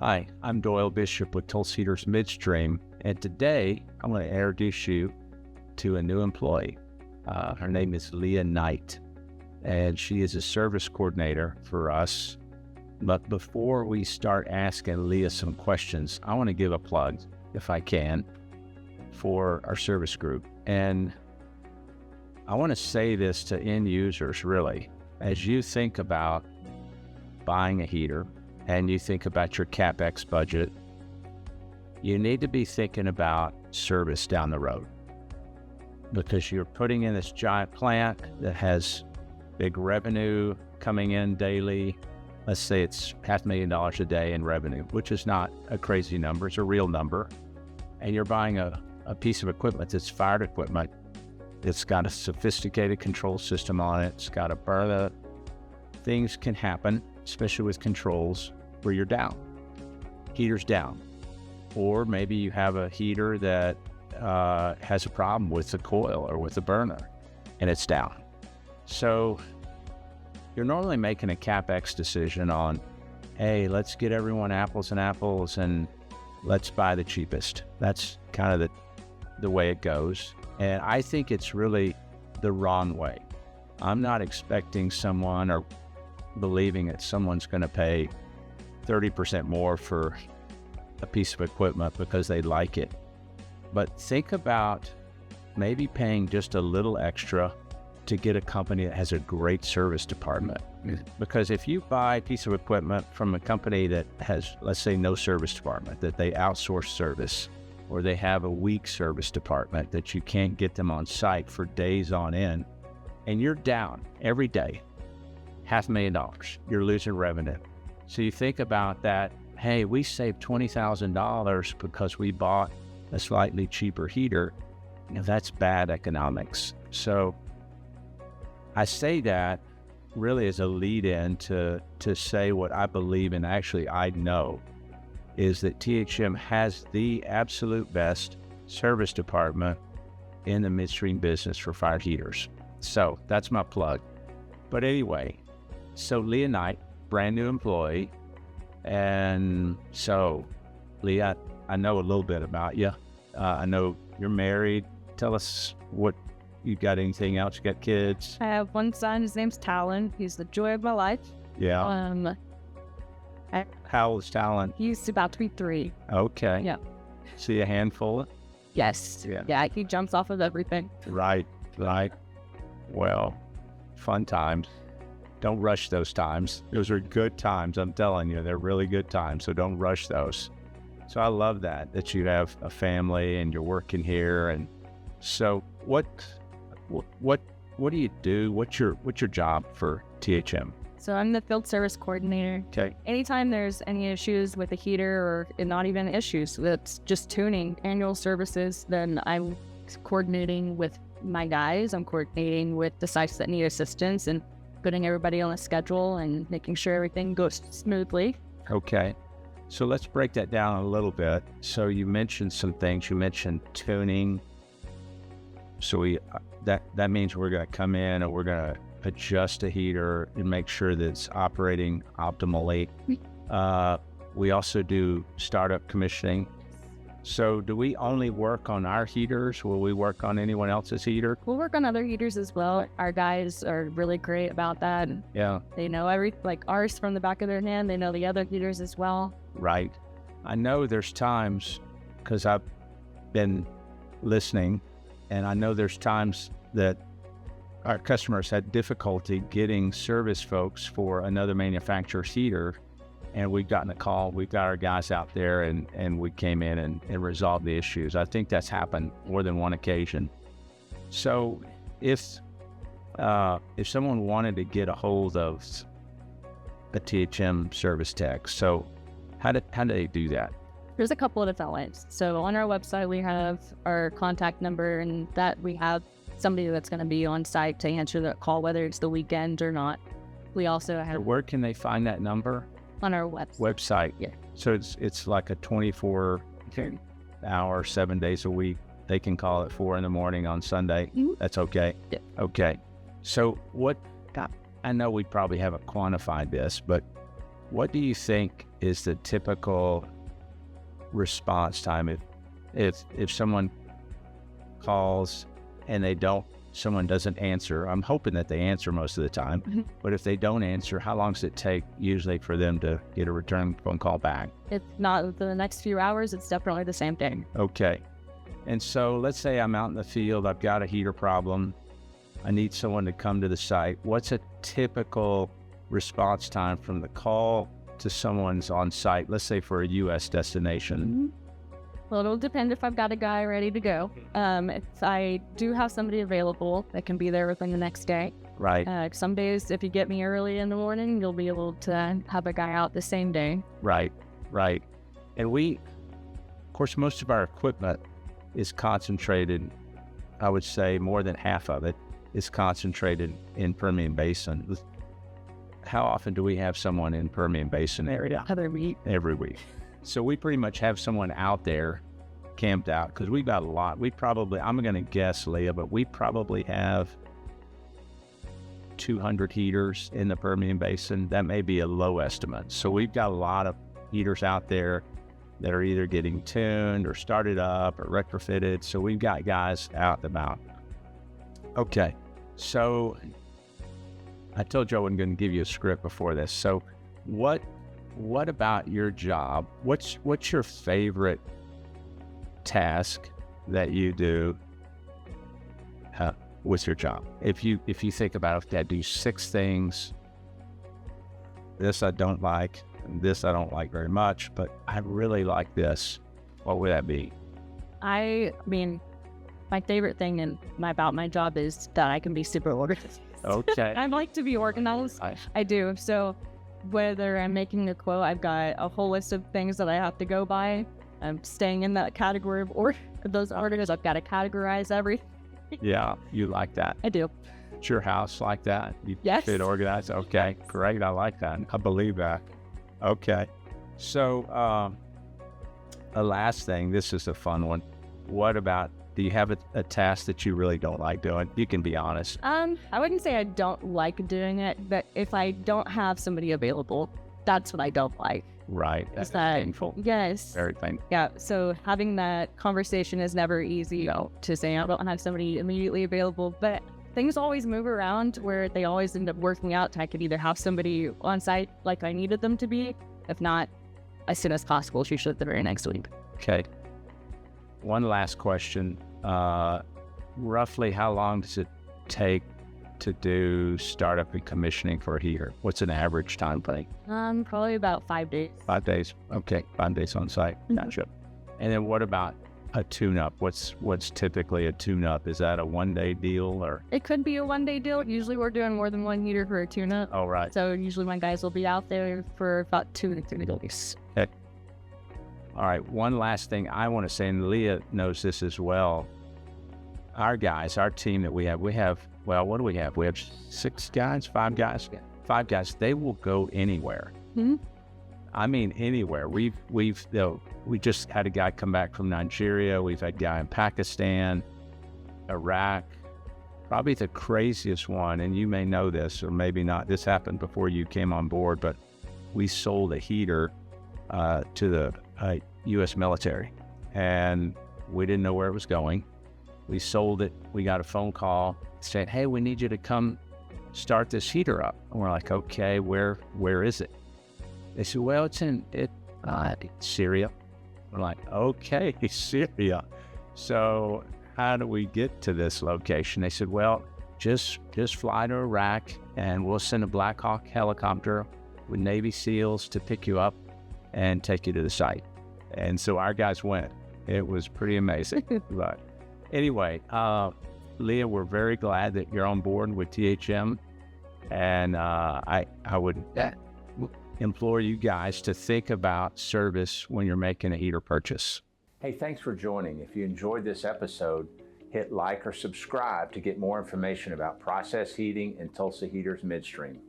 Hi, I'm Doyle Bishop with Tulsa Heaters Midstream, and today I'm going to introduce you to a new employee. Her name is Leah Knight, and she is a service coordinator for us. But before we start asking Leah some questions, I want to give a plug, if I can, for our service group. And I want to say this to end users, really. As you think about buying a heater and you think about your CapEx budget, you need to be thinking about service down the road, because you're putting in this giant plant that has big revenue coming in daily. Let's say it's $500,000 a day in revenue, which is not a crazy number, it's a real number. And you're buying a piece of equipment that's fired equipment. It's got a sophisticated control system on it. It's got a burner. Things can happen, especially with controls, where you're down. Heater's down. Or maybe you have a heater that has a problem with the coil or with the burner, and it's down. So you're normally making a CapEx decision on, hey, let's get everyone apples and apples and let's buy the cheapest. That's kind of the way it goes. And I think it's really the wrong way. I'm not expecting someone or believing that someone's going to pay 30% more for a piece of equipment because they like it. But think about maybe paying just a little extra to get a company that has a great service department. Because if you buy a piece of equipment from a company that has, let's say, no service department, that they outsource service, or they have a weak service department that you can't get them on site for days on end, and you're down every day, $500,000, you're losing revenue. So you think about that, hey, we saved $20,000 because we bought a slightly cheaper heater. That's bad economics. So I say that really as a lead-in to say what I believe, and actually I know, is that THM has the absolute best service department in the midstream business for fire heaters. So that's my plug. But anyway, so Leah Knight, brand new employee. And so, Leah, I know a little bit about you. I know you're married. Tell us what you got. Anything else? You got kids? I have one son. His name's Talon. He's the joy of my life. Yeah. How old is Talon? He's about to be 3. Okay. Yeah. See a handful? Yes. Yeah. He jumps off of everything. Right. Well, fun times. Don't rush those times. Those are good times. I'm telling you, they're really good times. So don't rush those. So I love that you have a family and you're working here. And so what do you do? What's your job for THM? So I'm the field service coordinator. Okay. Anytime there's any issues with a heater, or not even issues, it's just tuning annual services, then I'm coordinating with my guys. I'm coordinating with the sites that need assistance and putting everybody on a schedule and making sure everything goes smoothly. Okay. So let's break that down a little bit. So you mentioned some things. You mentioned tuning. So that means we're going to come in and we're going to adjust a heater and make sure that it's operating optimally. We also do startup commissioning. So do we only work on our heaters? Will we work on anyone else's heater? We'll work on other heaters as well. Our guys are really great about that. Yeah. They know like ours from the back of their hand. They know the other heaters as well. Right. I know there's times, because I've been listening, and I know there's times that our customers had difficulty getting service folks for another manufacturer's heater, and we've gotten a call. We've got our guys out there, and we came in and resolved the issues. I think that's happened more than one occasion. So if someone wanted to get a hold of a THM service tech, so how do they do that? There's a couple of different ways. So on our website, we have our contact number, and that we have somebody that's going to be on site to answer that call, whether it's the weekend or not. We also have... Where can they find that number? On our website. Yeah. So it's like a 24-hour, 7 days a week. They can call at 4 a.m. on Sunday. Mm-hmm. That's okay? Yeah. Okay. So I know we probably haven't quantified this, but what do you think is the typical response time? If someone calls and someone doesn't answer, I'm hoping that they answer most of the time, but if they don't answer, how long does it take usually for them to get a return phone call back? It's not within the next few hours. It's definitely the same thing. Okay. And so let's say I'm out in the field, I've got a heater problem, I need someone to come to the site. What's a typical response time from the call to someone's on site, let's say for a U.S. destination? Well, it'll depend if I've got a guy ready to go. If I do have somebody available that can be there within the next day. Right. Some days, if you get me early in the morning, you'll be able to have a guy out the same day. Right. And of course, most of our equipment is concentrated, I would say more than half of it is concentrated in Permian Basin. How often do we have someone in Permian Basin area? Every week. So we pretty much have someone out there camped out because we've got a lot. I'm going to guess, Leah, but we probably have 200 heaters in the Permian Basin. That may be a low estimate. So we've got a lot of heaters out there that are either getting tuned or started up or retrofitted. So we've got guys out and about. Okay. So I told you I wasn't going to give you a script before this. So what about your job? What's your favorite task that you do with your job? If you think about it, I do 6 things. This I don't like, and this I don't like very much, but I really like this. What would that be? I mean, my favorite thing about my job is that I can be super organized. Okay. I like to be organized. I do. So whether I'm making a quote, I've got a whole list of things that I have to go by. I'm staying in that category of those orders. I've got to categorize everything. Yeah, you like that. I do. It's your house like that? Yes. Fit organized? Okay, great. I like that. I believe that. Okay. So a last thing, this is a fun one. Do you have a task that you really don't like doing? You can be honest. I wouldn't say I don't like doing it, but if I don't have somebody available, that's what I don't like. Right. That's painful. Yes. Very painful. Yeah. So having that conversation is never easy to say I don't have somebody immediately available, but things always move around where they always end up working out. I could either have somebody on site like I needed them to be, if not, as soon as possible, usually the very next week. Okay. One last question. Roughly how long does it take to do startup and commissioning for a heater? What's an average time frame? Probably about 5 days. 5 days. Okay. 5 days on site. Gotcha. And then what about a tune-up? What's typically a tune-up? Is that a 1-day deal or? It could be a 1-day deal. Usually we're doing more than one heater for a tune-up. Oh, right. So usually my guys will be out there for about 2 to 3 days. Okay. All right. One last thing I want to say, and Leah knows this as well. Our guys, our team that we have, well, what do we have? We have 6 guys, 5 guys? 5 guys. They will go anywhere. Mm-hmm. I mean, anywhere. We just had a guy come back from Nigeria. We've had a guy in Pakistan, Iraq. Probably the craziest one, and you may know this or maybe not. This happened before you came on board, but we sold a heater to the U.S. military, and we didn't know where it was going. We sold it. We got a phone call saying, "Hey, we need you to come start this heater up." And we're like, "Okay, where is it?" They said, "Well, it's in Syria." We're like, "Okay, Syria. So how do we get to this location?" They said, "Well, just fly to Iraq, and we'll send a Black Hawk helicopter with Navy SEALs to pick you up and take you to the site." And so our guys went. It was pretty amazing. But anyway, Leah, we're very glad that you're on board with THM, and I would implore you guys to think about service when you're making a heater purchase. Hey, thanks for joining. If you enjoyed this episode, hit like or subscribe to get more information about process heating and Tulsa Heaters Midstream.